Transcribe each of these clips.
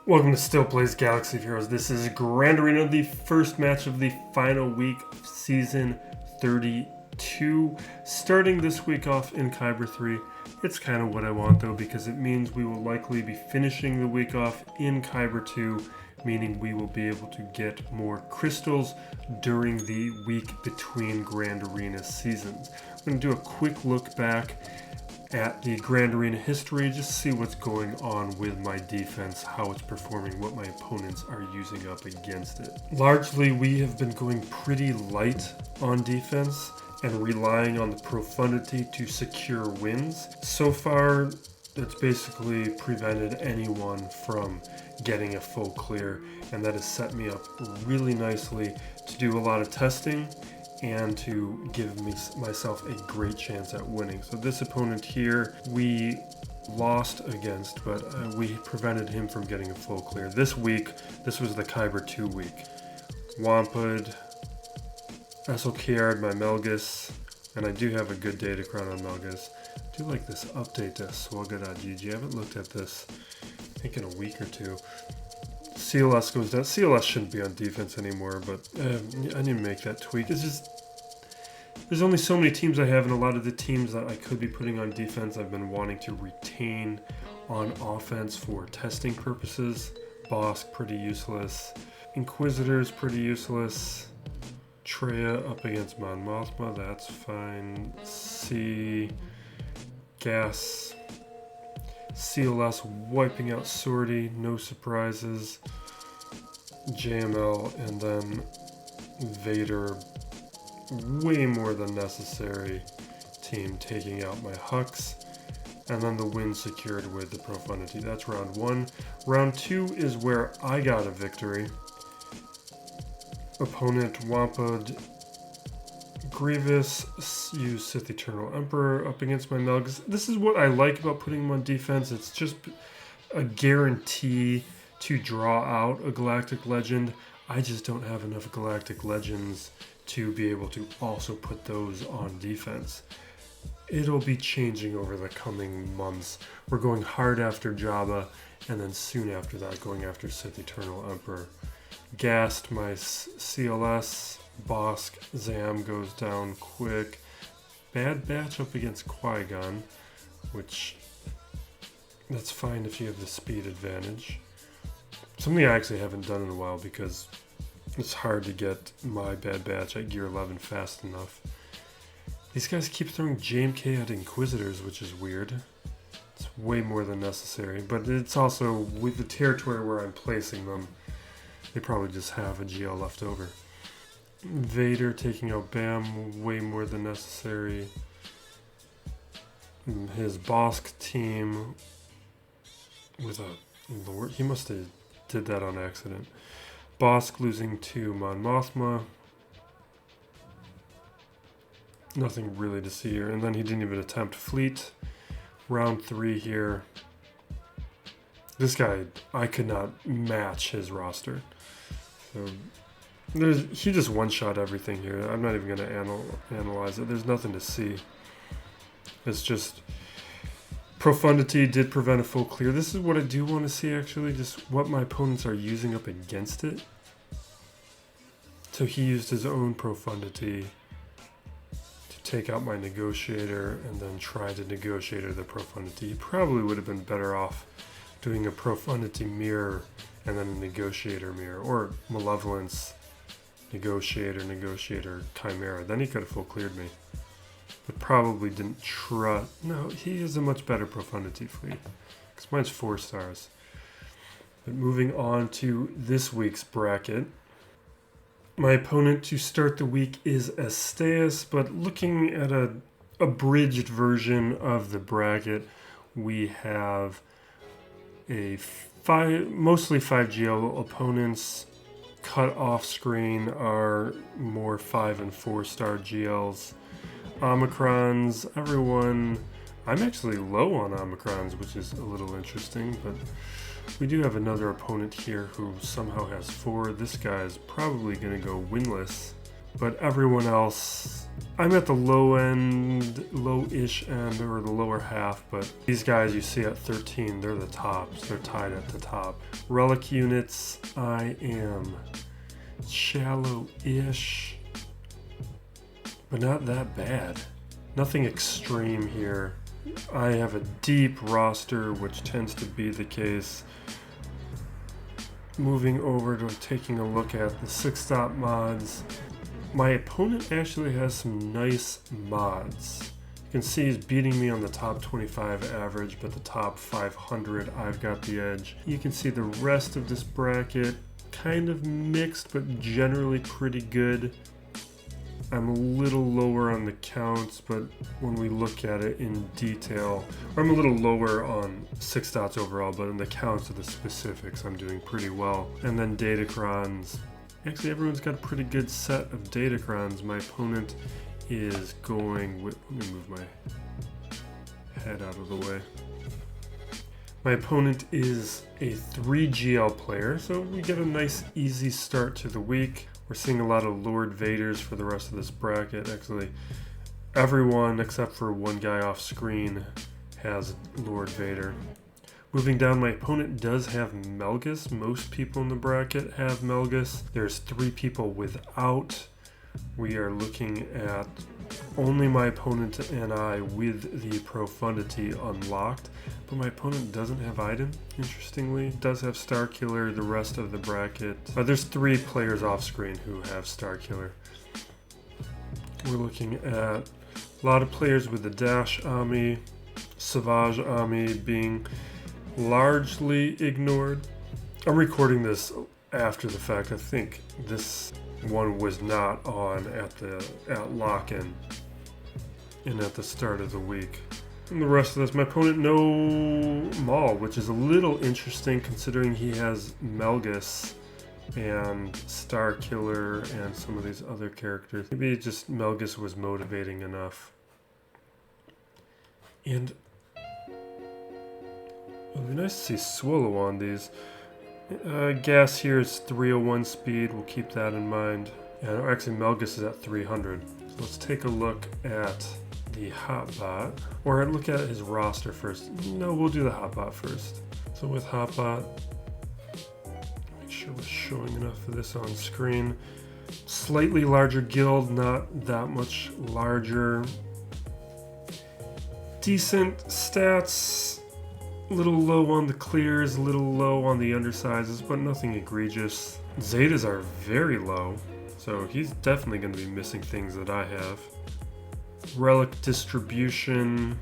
Welcome to Still Plays Galaxy of Heroes. This is Grand Arena, the first match of the final week of Season 32. Starting this week off in Kyber 3. It's kind of what I want though, because it means we will likely be finishing the week off in Kyber 2, meaning we will be able to get more crystals during the week between Grand Arena seasons. I'm going to do a quick look back at the Grand Arena history, just see what's going on with my defense, how it's performing, what my opponents are using up against it. Largely, we have been going pretty light on defense and relying on the Profundity to secure wins. So far, it's basically prevented anyone from getting a full clear, and that has set me up really nicely to do a lot of testing and to give myself a great chance at winning. So this opponent here, we lost against, but we prevented him from getting a full clear. This week, this was the Kyber 2 week. Wampa'd, SLKR'd my Melgus, and I do have a good data crown on Melgus. I do like this update to SWGOH.gg. I haven't looked at this, I think, in a week or two. CLS goes down. CLS shouldn't be on defense anymore, but I need to make that tweak. It's just, there's only so many teams I have, and a lot of the teams that I could be putting on defense I've been wanting to retain on offense for testing purposes. Bosk, pretty useless. Inquisitor's pretty useless. Traya up against Mon Mothma, that's fine. Gas. CLS wiping out Sortie, no surprises. JML, and then Vader, way more than necessary team taking out my Hux. And then the win secured with the Profundity. That's round 1. Round 2 is where I got a victory. Opponent Wampa'd Grievous, use Sith Eternal Emperor up against my Melgus. This is what I like about putting him on defense. It's just a guarantee to draw out a Galactic Legend. I just don't have enough Galactic Legends to be able to also put those on defense. It'll be changing over the coming months. We're going hard after Jabba, and then soon after that going after Sith Eternal Emperor. Gassed my CLS. Bosk, Zam goes down quick. Bad Batch up against Qui-Gon, which, that's fine if you have the speed advantage. Something I actually haven't done in a while because it's hard to get my Bad Batch at gear 11 fast enough. These guys keep throwing JMK at Inquisitors, which is weird. It's way more than necessary, but it's also, with the territory where I'm placing them, they probably just have a GL left over. Vader taking out Bam, way more than necessary. His Bosk team with a Lord, he must have did that on accident. Bosk losing to Mon Mothma. Nothing really to see here. And then he didn't even attempt Fleet. Round 3 here. This guy, I could not match his roster. So he just one-shot everything here. I'm not even going to analyze it. There's nothing to see. It's just Profundity did prevent a full clear. This is what I do want to see, actually, just what my opponents are using up against it. So he used his own Profundity to take out my Negotiator and then try to Negotiator the Profundity. He probably would have been better off doing a Profundity mirror and then a Negotiator mirror, or Malevolence, Negotiator, Chimera. Then he could have full cleared me. But probably didn't trust. No, he has a much better Profundity fleet, because mine's 4 stars. But moving on to this week's bracket. My opponent to start the week is Asteus, but looking at a abridged version of the bracket, we have a mostly 5 GL opponents. Cut off screen are more 5 and 4 star GLs. Omicrons, everyone, I'm actually low on Omicrons, which is a little interesting, but we do have another opponent here who somehow has 4. This guy is probably going to go winless. but everyone else, I'm at the low-ish end, or the lower half, but these guys you see at 13, they're the tops. They're tied at the top. Relic units, I am shallow-ish, but not that bad. Nothing extreme here. I have a deep roster, which tends to be the case. Moving over to taking a look at the 6-stop mods. My opponent actually has some nice mods. You can see he's beating me on the top 25 average, but the top 500 I've got the edge. You can see the rest of this bracket kind of mixed, but generally pretty good. I'm a little lower on the counts, but when we look at it in detail, or I'm a little lower on 6 dots overall, but in the counts of the specifics, I'm doing pretty well. And then Datacrons. Actually, everyone's got a pretty good set of Datacrons. My opponent is going with, let me move my head out of the way. My opponent is a 3 GL player, so we get a nice easy start to the week. We're seeing a lot of Lord Vaders for the rest of this bracket. Actually, everyone except for one guy off screen has Lord Vader. Moving down, my opponent does have Melgus. Most people in the bracket have Melgus. There's 3 people without. We are looking at only my opponent and I with the Profundity unlocked, but my opponent doesn't have item, interestingly. Does have Starkiller, the rest of the bracket. There's 3 players off screen who have Starkiller. We're looking at a lot of players with the Dash Ami, Savage Ami being largely ignored. I'm recording this after the fact. I think this one was not on at lock-in and at the start of the week. And the rest of this, my opponent no Maul, which is a little interesting considering he has Melgus and Starkiller and some of these other characters. Maybe just Melgus was motivating enough. And it would be nice to see Swolo on these. Gas here is 301 speed, we'll keep that in mind. And actually Melgus is at 300. So let's take a look at the Hotbot, or I'd look at his roster first. No, we'll do the Hotbot first. So with Hotbot, make sure we're showing enough of this on screen. Slightly larger guild, not that much larger. Decent stats, a little low on the clears, a little low on the undersizes, but nothing egregious. Zetas are very low, so he's definitely going to be missing things that I have. Relic distribution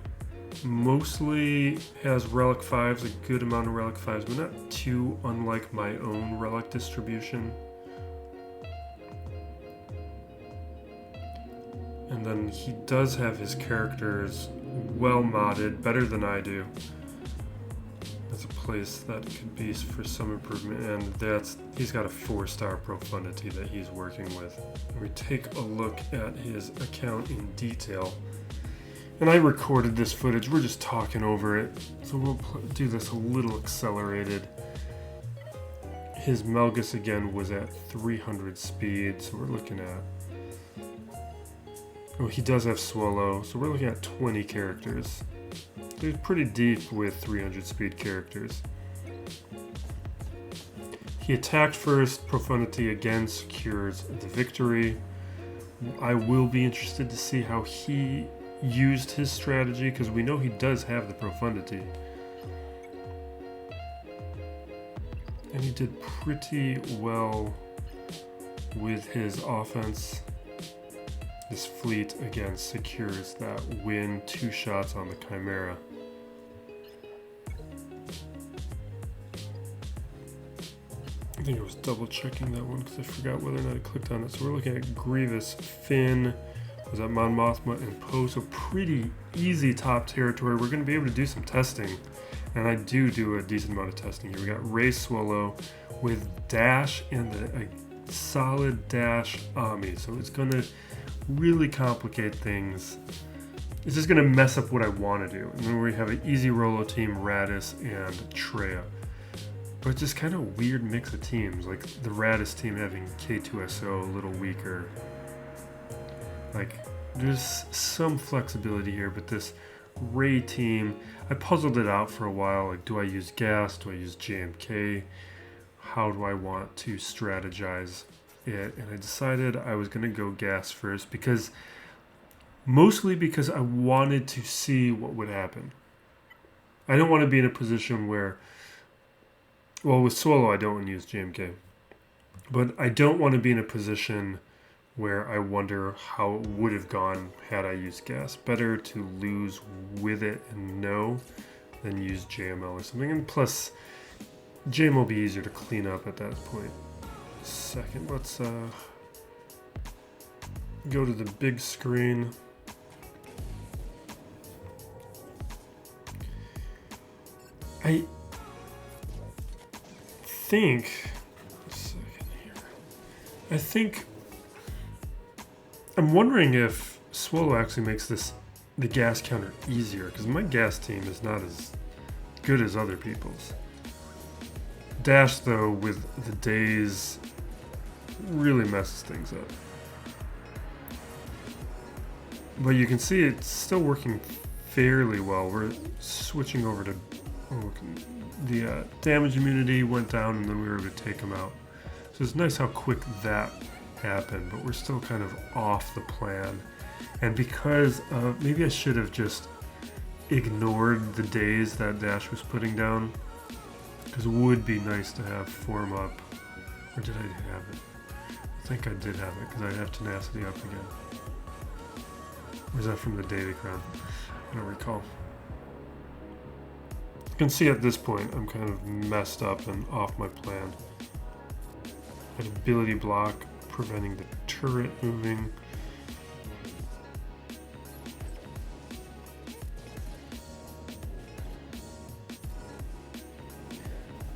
mostly has Relic 5s, a good amount of Relic 5s, but not too unlike my own Relic distribution. And then he does have his characters well modded, better than I do. That's a place that could be for some improvement, and he's got a 4-star Profundity that he's working with. And we take a look at his account in detail. And I recorded this footage, we're just talking over it, so we'll do this a little accelerated. His Melgus again was at 300 speed, so we're looking at... Oh, he does have Swolo, so we're looking at 20 characters. He's pretty deep with 300 speed characters. He attacked first. Profundity again secures the victory. I will be interested to see how he used his strategy, because we know he does have the Profundity. And he did pretty well with his offense. This fleet again secures that win, 2 shots on the Chimera. I think I was double checking that one because I forgot whether or not I clicked on it. So we're looking at Grievous, Finn, was that Mon Mothma, and Poe. So pretty easy top territory. We're going to be able to do some testing. And I do a decent amount of testing here. We got Ray Swolo with Dash and a solid Dash Ami. So it's going to really complicate things. It's just going to mess up what I want to do. And then we have an easy ROLO team, Raddus and Traya. But it's just kind of a weird mix of teams, like the Raddus team having K2SO a little weaker. Like, there's some flexibility here, but this Ray team, I puzzled it out for a while. Like, do I use gas? Do I use JMK? How do I want to strategize it? And I decided I was going to go gas first mostly because I wanted to see what would happen. I don't want to be in a position where, well, with Swolo, I don't want to use JMK. But I don't want to be in a position where I wonder how it would have gone had I used gas. Better to lose with it and know than use JML or something. And plus, JML will be easier to clean up at that point. Second, let's go to the big screen. I think, I'm wondering if Swolo actually makes the gas counter easier, because my gas team is not as good as other people's. Dash, though, with the days, really messes things up. But you can see it's still working fairly well. We're switching over to the damage immunity went down, and then we were able to take them out. So it's nice how quick that happened, but we're still kind of off the plan. And because maybe I should have just ignored the days that Dash was putting down, because it would be nice to have form up. Or did I have it? I think I did have it, because I have tenacity up again. Or is that from the Datacron? I don't recall. You can see at this point I'm kind of messed up and off my plan. An ability block preventing the turret moving.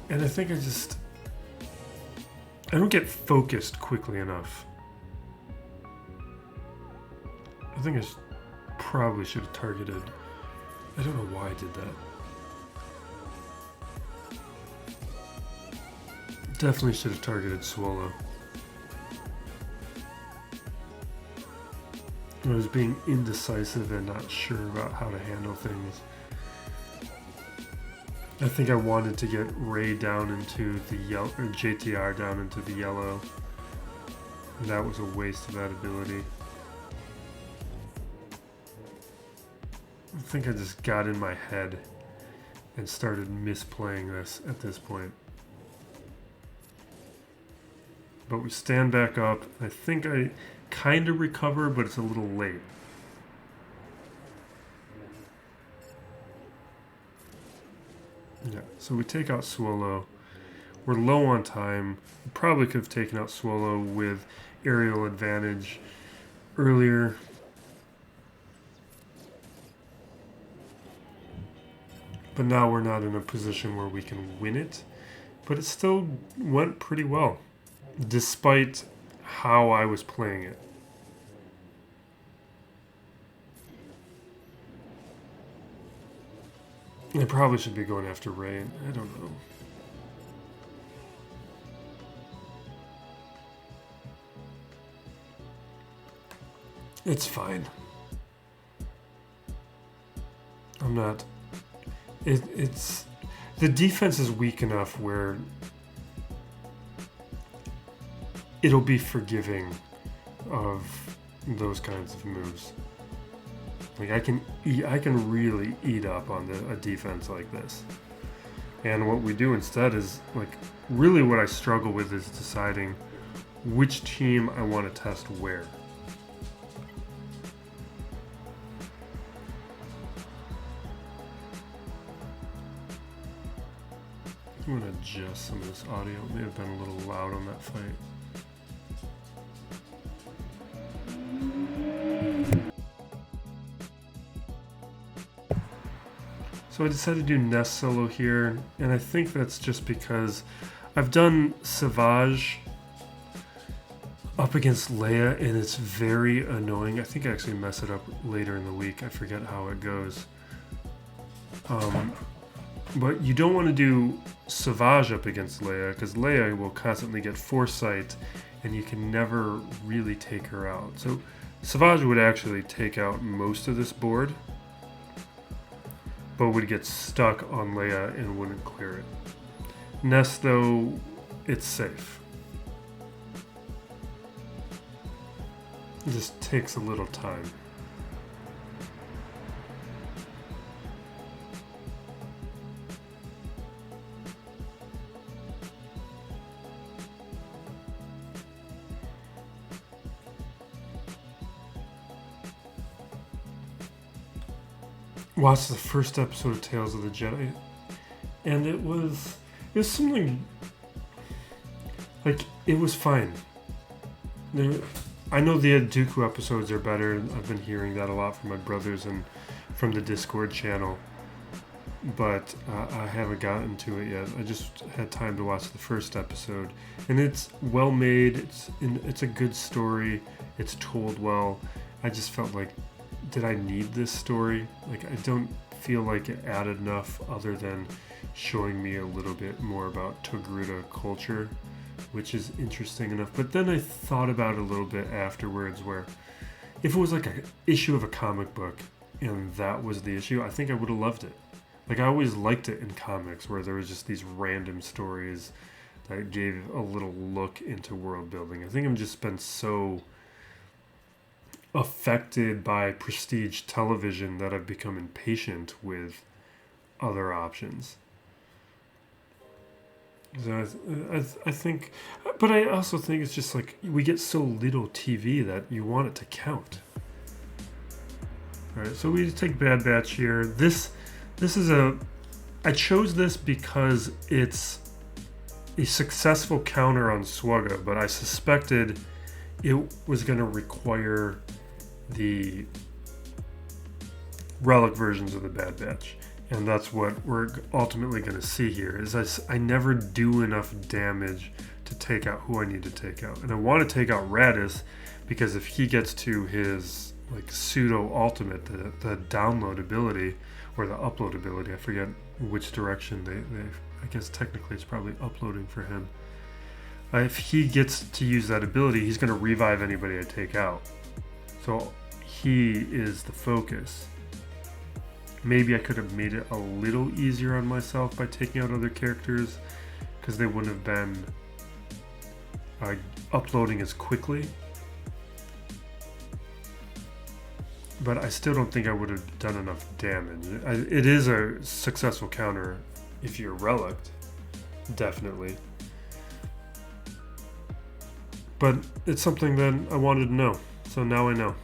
And I think I don't get focused quickly enough. I think I probably should have targeted. I don't know why I did that. Definitely should have targeted Swolo. I was being indecisive and not sure about how to handle things. I think I wanted to get Ray down into the yellow, or JTR down into the yellow. And that was a waste of that ability. I think I just got in my head and started misplaying this at this point. But we stand back up. I think I kind of recover, but it's a little late. Yeah, so we take out Swolo. We're low on time. We probably could have taken out Swolo with aerial advantage earlier. But now we're not in a position where we can win it. But it still went pretty well, despite how I was playing it. I probably should be going after Ray. I don't know. It's fine. I'm not... It's... The defense is weak enough where it'll be forgiving of those kinds of moves. Like I can really eat up on a defense like this. And what we do instead is, like, really what I struggle with is deciding which team I want to test where. I'm going to adjust some of this audio. It may have been a little loud on that fight. So I decided to do Nest solo here, and I think that's just because I've done Savage up against Leia, and it's very annoying. I think I actually mess it up later in the week. I forget how it goes. But you don't want to do Savage up against Leia, because Leia will constantly get Foresight, and you can never really take her out. So Savage would actually take out most of this board, but would get stuck on Leia and wouldn't clear it. Nest, though, it's safe. It just takes a little time. Watched the first episode of Tales of the Jedi, and it was something like, it was fine. I know the Dooku episodes are better, and I've been hearing that a lot from my brothers and from the Discord channel, but I haven't gotten to it yet. I just had time to watch the first episode, and it's well made. It's a good story. It's told well. I just felt like, did I need this story? Like, I don't feel like it added enough other than showing me a little bit more about Togruta culture, which is interesting enough. But then I thought about it a little bit afterwards, where if it was like an issue of a comic book and that was the issue, I think I would have loved it. Like, I always liked it in comics, where there was just these random stories that gave a little look into world building. I think I've just been so affected by prestige television that I've become impatient with other options. So I think, but I also think it's just like, we get so little TV that you want it to count. All right, so we take Bad Batch here. This is I chose this because it's a successful counter on SWGOH, but I suspected it was going to require the relic versions of the Bad Batch, and that's what we're ultimately going to see here. Is I never do enough damage to take out who I need to take out, and I want to take out Raddus because if he gets to his like pseudo ultimate, the download ability or the upload ability, I forget which direction they I guess technically it's probably uploading for him. If he gets to use that ability, he's going to revive anybody I take out. So he is the focus. Maybe I could have made it a little easier on myself by taking out other characters, because they wouldn't have been uploading as quickly. But I still don't think I would have done enough damage. It is a successful counter if you're relicked, definitely. But it's something that I wanted to know, so now I know.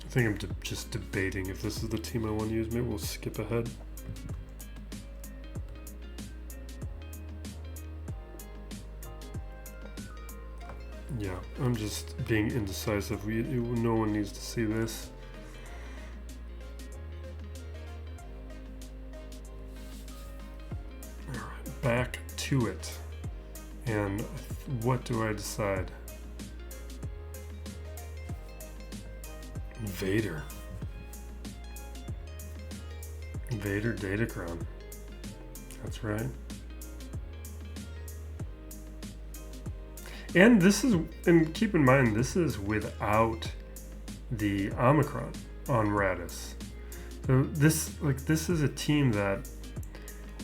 I think I'm just debating if this is the team I want to use. Maybe we'll skip ahead. Yeah, I'm just being indecisive. No one needs to see this. Alright, back to it. And what do I decide? Vader. Vader Datacron. That's right. And this is, and keep in mind, this is without the Omicron on Raddus. So this is a team that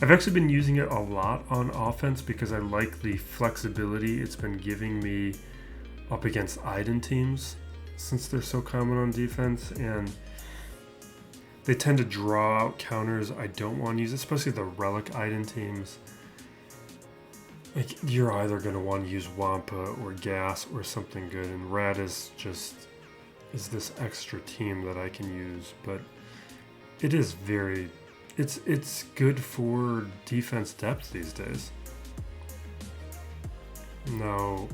I've actually been using it a lot on offense because I like the flexibility it's been giving me up against Iden teams, since they're so common on defense, and they tend to draw out counters I don't want to use, especially the relic Iden teams. Like, you're either going to want to use Wampa or Gas or something good, and Raddus just is this extra team that I can use, but it is very, it's good for defense depth these days. Now,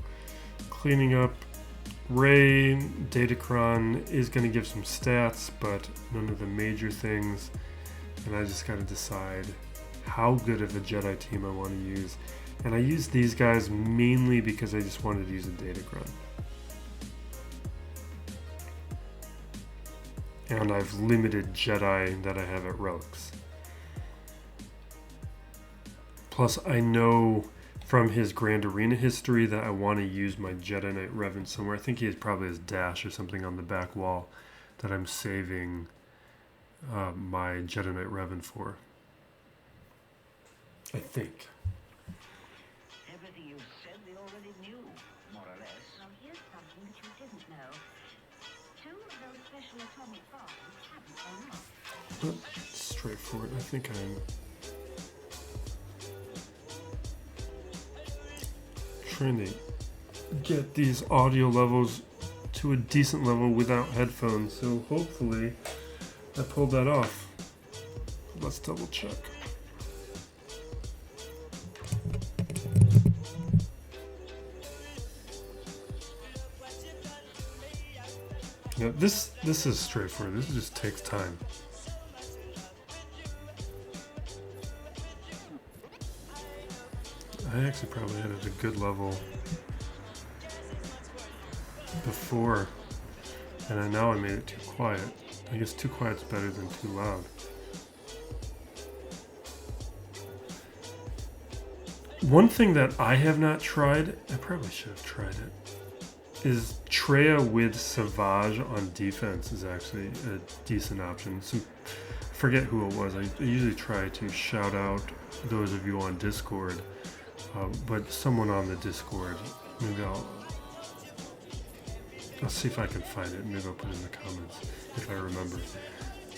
cleaning up, Rey Datacron is going to give some stats, but none of the major things, and I just got to decide how good of a Jedi team I want to use. And I use these guys mainly because I just wanted to use a Datacron. And I've limited Jedi that I have at relics. Plus, I know from his Grand Arena history that I want to use my Jedi Knight Revan somewhere. I think he has probably his dash or something on the back wall that I'm saving my Jedi Knight Revan for. I think. Everything you said they already knew, more or less. Well, here's something that you didn't know. 2 of those special atomic bombs haven't gone off. Straightforward. I think I'm trying to get these audio levels to a decent level without headphones, so hopefully I pulled that off. Let's double check. Now this is straightforward. This just takes time. I actually probably had it at a good level before, and now I made it too quiet. I guess too quiet's better than too loud. One thing that I have not tried, I probably should have tried it, is Traya with Savage on defense is actually a decent option. I forget who it was. I usually try to shout out those of you on Discord, but someone on the Discord, maybe I'll see if I can find it. Maybe I'll put it in the comments if I remember.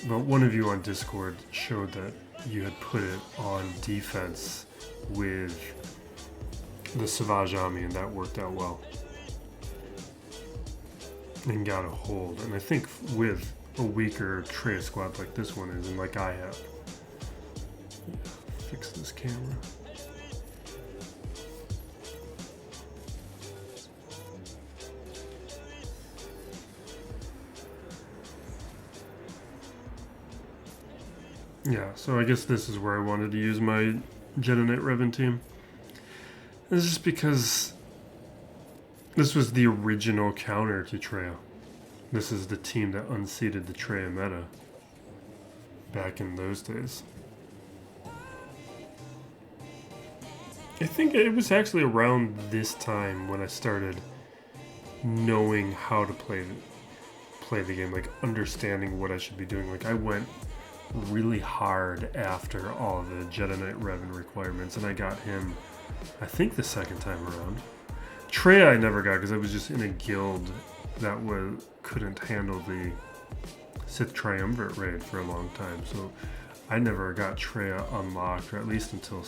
But one of you on Discord showed that you had put it on defense with the Savage Army, and that worked out well. And got a hold. And I think with a weaker Traya squad like this one is, and like I have. Fix this camera. Yeah, so I guess this is where I wanted to use my Jedi Knight Revan team. And this is because this was the original counter to Traya. This is the team that unseated the Traya meta back in those days. I think it was actually around this time when I started knowing how to play the game, like understanding what I should be doing. Like I went really hard after all of the Jedi Knight Revan requirements, and I got him, I think, the second time around. Traya I never got because I was just in a guild that couldn't handle the Sith Triumvirate raid for a long time, so I never got Traya unlocked, or at least until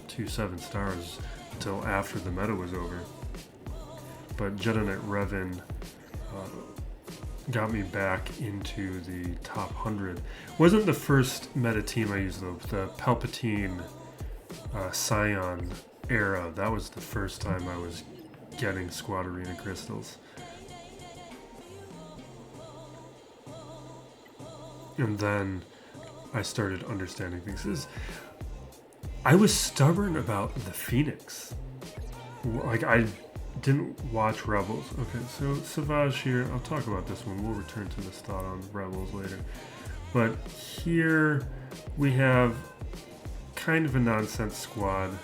2 7 stars, until after the meta was over. But Jedi Knight Revan got me back into the top 100. Wasn't the first meta team I used though. The Palpatine Scion era, that was the first time I was getting Squad Arena crystals. And then I started understanding things. I was stubborn about the Phoenix. Like I didn't watch Rebels. Okay, so Savage here, I'll talk about this one. We'll return to this thought on Rebels later. But here we have kind of a nonsense squad.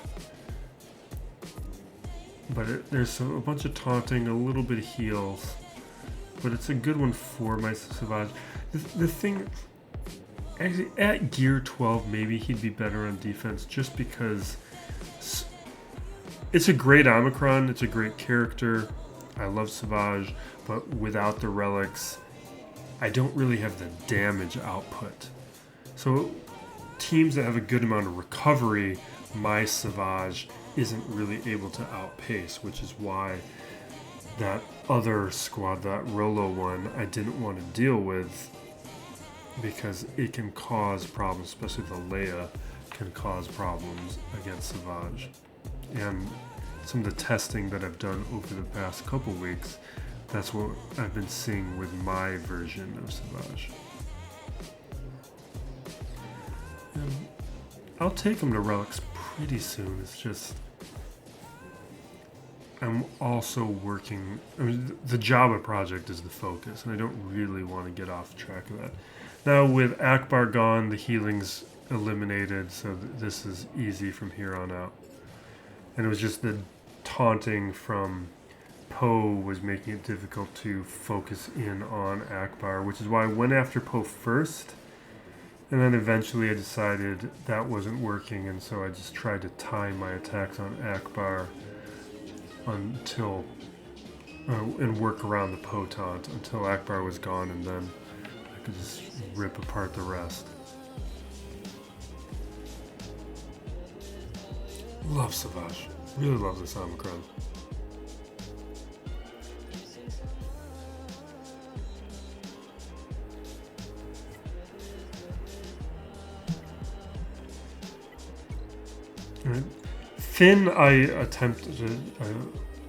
But there's a bunch of taunting, a little bit of heals. But it's a good one for my Savage. The thing, actually at gear 12, maybe he'd be better on defense just because it's a great Omicron, it's a great character. I love Savage, but without the relics, I don't really have the damage output. So teams that have a good amount of recovery, my Savage isn't really able to outpace, which is why that other squad, that ROLO one, I didn't want to deal with because it can cause problems, especially the Leia can cause problems against Savage. And some of the testing that I've done over the past couple weeks, that's what I've been seeing with my version of Savage. And I'll take him to relics pretty soon. It's just I'm also working. I mean, the Jawa project is the focus, and I don't really want to get off track of that. Now with Akbar gone, the healing's eliminated, so this is easy from here on out. And it was just the taunting from Poe was making it difficult to focus in on Akbar, which is why I went after Poe first. And then eventually I decided that wasn't working, and so I just tried to time my attacks on Akbar until, and work around the Poe taunt until Akbar was gone, and then I could just rip apart the rest. Love Savage. Really love this Omicron. Right. Finn, I attempted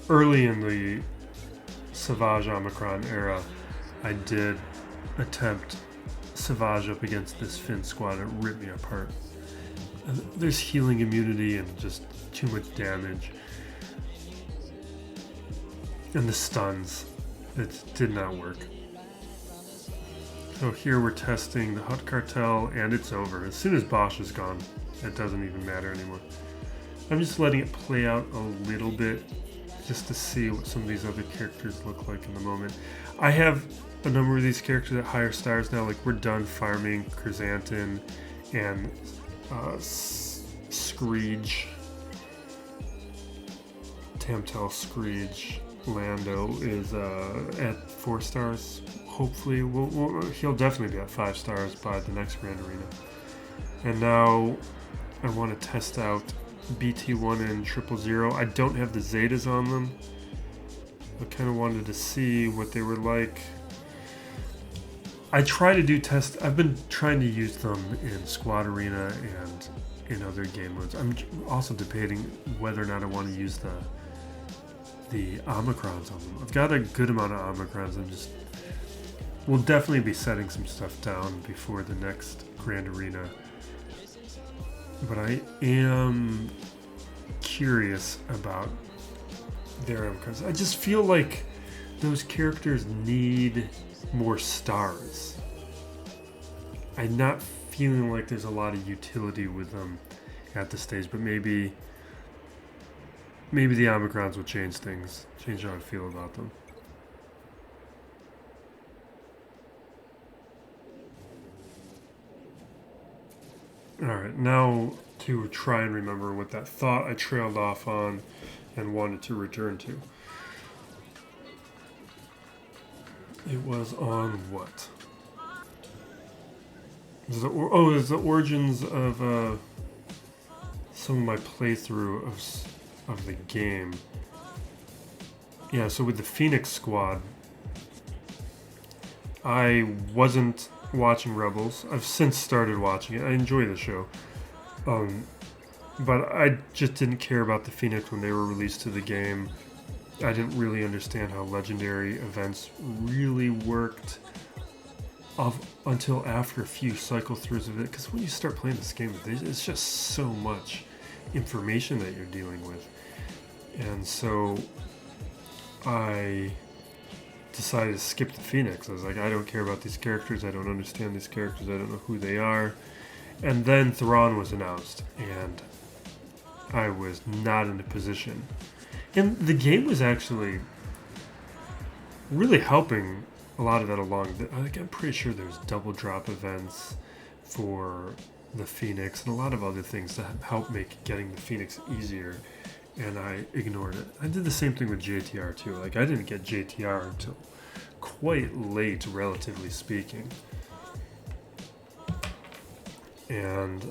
early in the Savage Omicron era. I did attempt Savage up against this Finn squad. It ripped me apart. There's healing immunity and just too much damage. And the stuns. It did not work. So here we're testing the Hutt Cartel, and it's over. As soon as Bosch is gone, it doesn't even matter anymore. I'm just letting it play out a little bit just to see what some of these other characters look like in the moment. I have a number of these characters at higher stars now. Like, we're done farming Chrysanthemum and Screech, Tamtel Screech. Lando is at 4 stars. Hopefully, he'll definitely be at 5 stars by the next Grand Arena. And now I want to test out BT1 and 000. I don't have the Zetas on them. I kind of wanted to see what they were like. I try to do tests. I've been trying to use them in Squad Arena and in other game modes. I'm also debating whether or not I want to use the Omicrons on them. I've got a good amount of Omicrons. We'll definitely be setting some stuff down before the next Grand Arena. But I am curious about their Omicrons. I just feel like those characters need more stars. I'm not feeling like there's a lot of utility with them at this stage, but maybe the Omicrons will change things, change how I feel about them. Alright, now to try and remember what that thought I trailed off on and wanted to return to. It was on what? It was the origins of some of my playthrough of the game. Yeah, so with the Phoenix Squad, I wasn't watching Rebels. I've since started watching it. I enjoy the show. But I just didn't care about the Phoenix when they were released to the game. I didn't really understand how legendary events really worked until after a few cycle throughs of it. Because when you start playing this game, it's just so much information that you're dealing with. And so I decided to skip the Phoenix. I was like, I don't care about these characters. I don't understand these characters. I don't know who they are. And then Thrawn was announced, and I was not in a position. And the game was actually really helping a lot of that along. I'm pretty sure there's double drop events for the Phoenix and a lot of other things that help make getting the Phoenix easier. And I ignored it. I did the same thing with JTR too. Like, I didn't get JTR until quite late, relatively speaking. And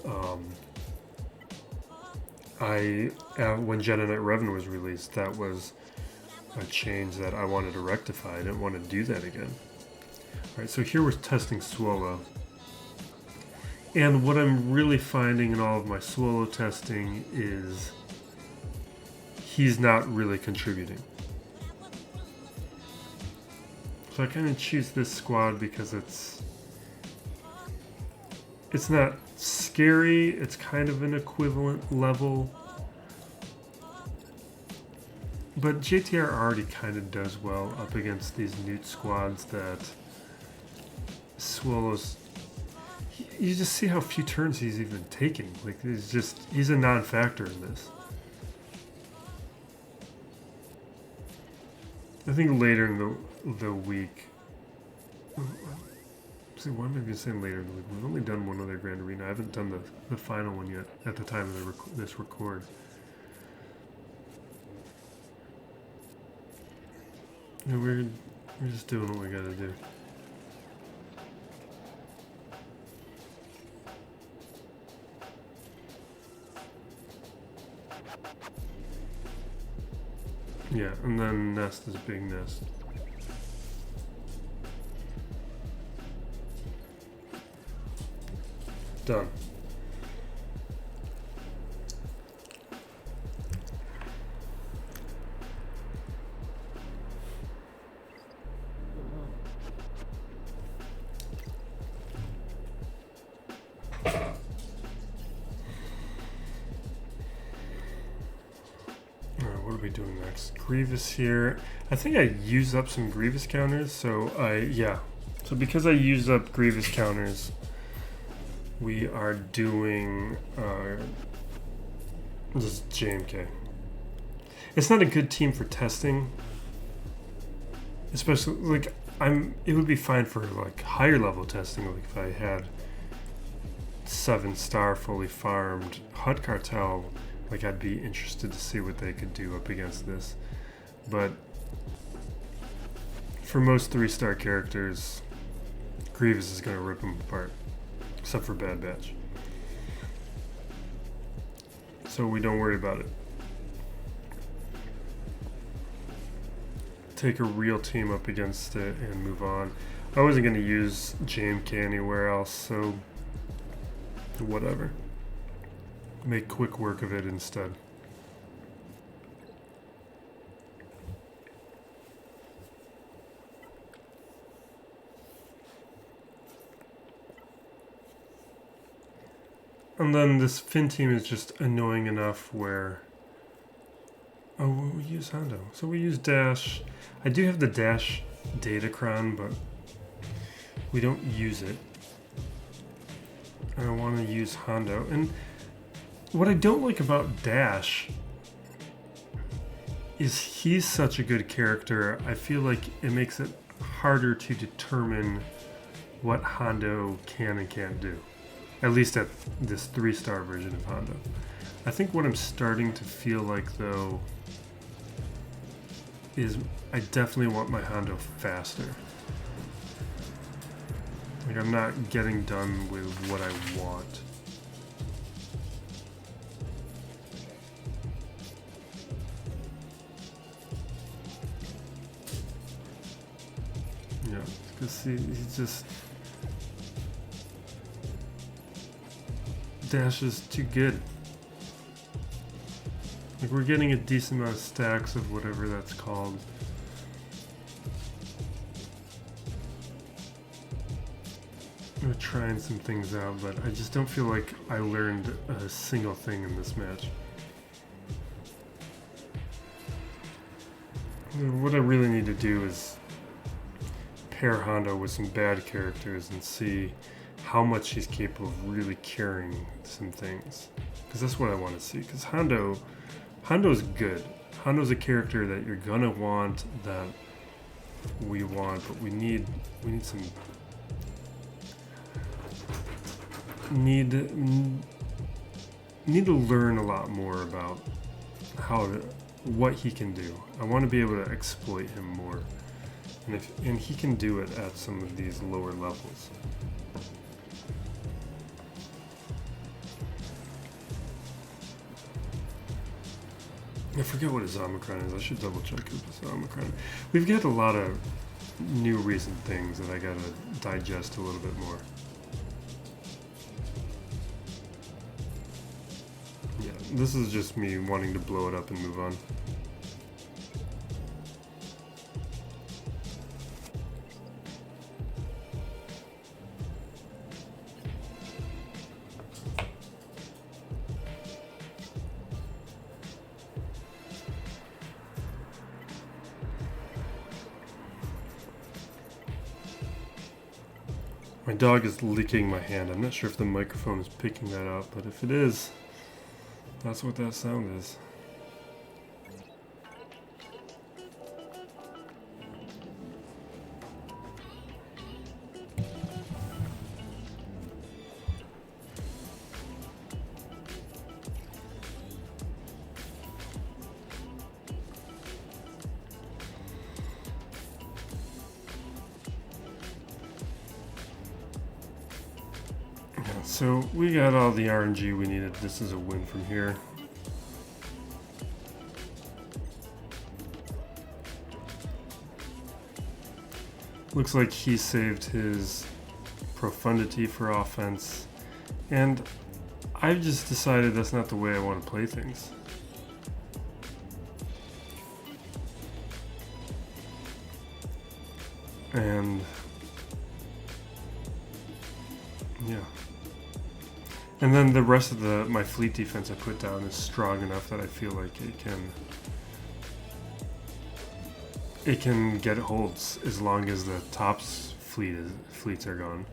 when Jedi Knight Revan was released, that was a change that I wanted to rectify. I didn't want to do that again. All right, so here we're testing Swolo. And what I'm really finding in all of my Swolo testing is he's not really contributing. So I kind of choose this squad because it's not scary, it's kind of an equivalent level. But JTR already kind of does well up against these Nute squads that Swolo's... You just see how few turns he's even taking. Like, he's a non-factor in this. I think later in the week. See, why am I even saying later in the week? We've only done one other Grand Arena. I haven't done the final one yet at the time of this record. No, we're just doing what we gotta do. Yeah, and then nest is big nest. Done. What are we doing next? Grievous here. I think I used up some Grievous counters, so So because I used up Grievous counters, we are doing just JMK. It's not a good team for testing, especially like it would be fine for like higher level testing, like if I had 7-star fully farmed Hutt Cartel. Like, I'd be interested to see what they could do up against this. But for most 3-star characters, Grievous is going to rip them apart. Except for Bad Batch. So we don't worry about it. Take a real team up against it and move on. I wasn't going to use JMK anywhere else, so whatever. Make quick work of it instead. And then this Finn team is just annoying enough where... Oh, we use Hondo. So we use Dash. I do have the Dash Datacron, but we don't use it. And I want to use Hondo. And what I don't like about Dash is he's such a good character. I feel like it makes it harder to determine what Hondo can and can't do. At least at this 3-star version of Hondo. I think what I'm starting to feel like, though, is I definitely want my Hondo faster. Like, I'm not getting done with what I want. Yeah, because he's just... Dash is too good. Like, we're getting a decent amount of stacks of whatever that's called. We're trying some things out, but I just don't feel like I learned a single thing in this match. What I really need to do is pair Hondo with some bad characters and see how much he's capable of really carrying some things. Because that's what I want to see. Because Hondo's good. Hondo's a character that you're gonna want, that we want, but we need some... Need to learn a lot more about what he can do. I want to be able to exploit him more. And he can do it at some of these lower levels. I forget what his Omicron is. I should double check his Omicron. We've got a lot of new recent things that I gotta digest a little bit more. Yeah, this is just me wanting to blow it up and move on. My dog is licking my hand. I'm not sure if the microphone is picking that up, but if it is, that's what that sound is. So we got all the RNG we needed. This is a win from here. Looks like he saved his Profundity for offense. And I've just decided that's not the way I want to play things. And yeah. And then the rest of my fleet defense I put down is strong enough that I feel like it can get holds as long as the top's fleets are gone.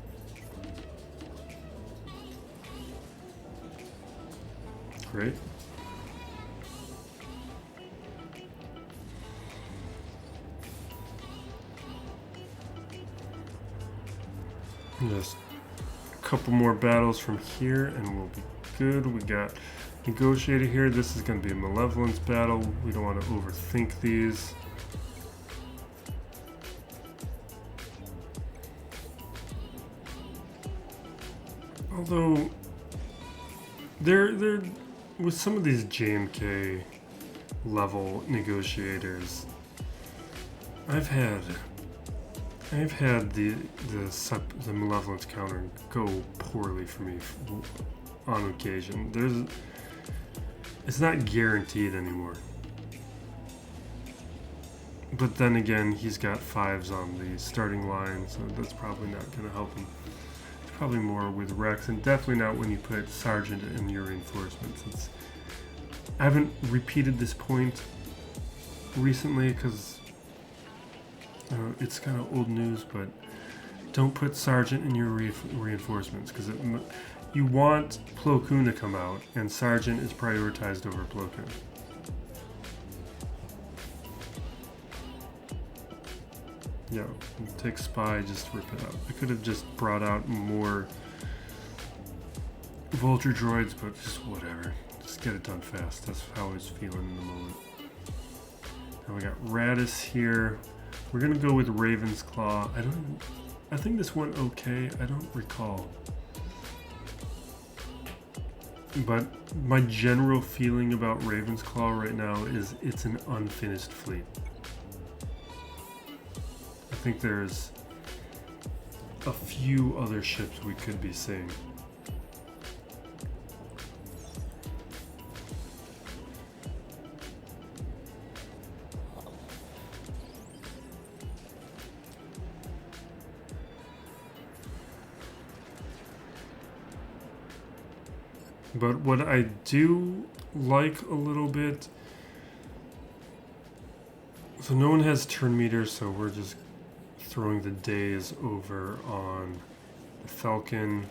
Great. Just a couple more battles from here and we'll be good. We got Negotiator here. This is going to be a Malevolence battle. We don't want to overthink these. Although they're with some of these JMK level negotiators, I've had the Malevolence counter go poorly for me on occasion. It's not guaranteed anymore. But then again, he's got 5s on the starting line, so that's probably not going to help him. It's probably more with Rex, and definitely not when you put Sergeant in your reinforcements. I haven't repeated this point recently because it's kind of old news, but don't put Sergeant in your reinforcements because you want Plo Koon to come out, and Sergeant is prioritized over Plo Koon. Yeah, take Spy, just rip it out. I could have just brought out more Vulture Droids, but just whatever. Just get it done fast. That's how I was feeling in the moment. Now we got Raddus here. We're gonna go with Raven's Claw. I think this went okay. I don't recall. But my general feeling about Raven's Claw right now is it's an unfinished fleet. I think there's a few other ships we could be seeing. But what I do like a little bit, so no one has turn meters, so we're just throwing the days over on the Falcon.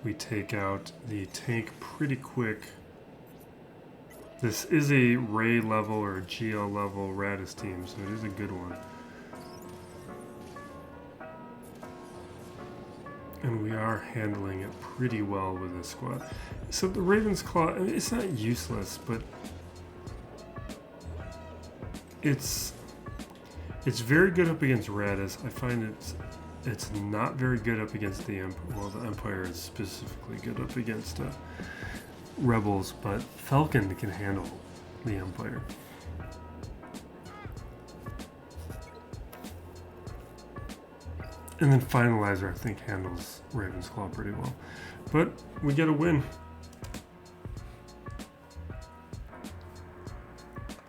We take out the tank pretty quick. This is a Ray level or a GL level Raddus team, so it is a good one. And we are handling it pretty well with this squad. So the Raven's Claw, I mean, it's not useless, but it's very good up against Raddus. I find it's not very good up against the Empire. Well, the Empire is specifically good up against Rebels, but Falcon can handle the Empire. And then Finalizer, I think, handles Raven's Claw pretty well. But we get a win.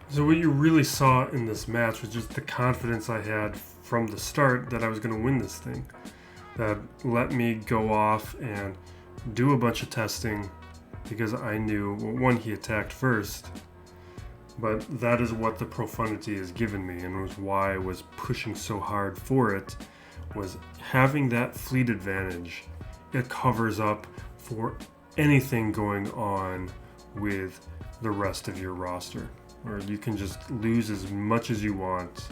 So what you really saw in this match was just the confidence I had from the start that I was going to win this thing. That let me go off and do a bunch of testing because I knew, well, one, he attacked first, but that is what the Profundity has given me, and was why I was pushing so hard for it. Was having that fleet advantage. It covers up for anything going on with the rest of your roster, or you can just lose as much as you want.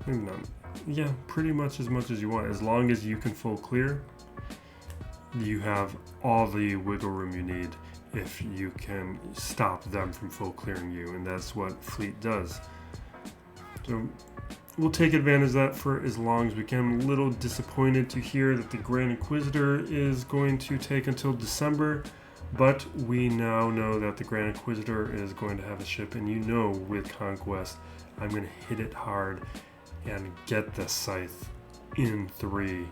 Maybe not. Yeah, pretty much as you want. As long as you can full clear, you have all the wiggle room you need if you can stop them from full clearing you, and that's what fleet does. So we'll take advantage of that for as long as we can. I'm a little disappointed to hear that the Grand Inquisitor is going to take until December, but we now know that the Grand Inquisitor is going to have a ship, and you know with Conquest, I'm going to hit it hard and get the Scythe in 3.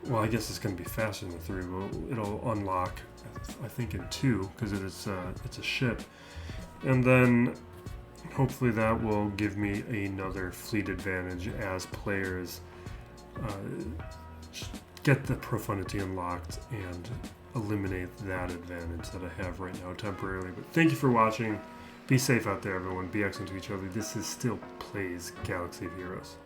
Well, I guess it's going to be faster than 3, but it'll unlock, I think, in 2, because it's a ship. And then hopefully that will give me another fleet advantage as players get the Profundity unlocked and eliminate that advantage that I have right now temporarily. But thank you for watching. Be safe out there, everyone. Be excellent to each other. This is still Plays Galaxy of Heroes.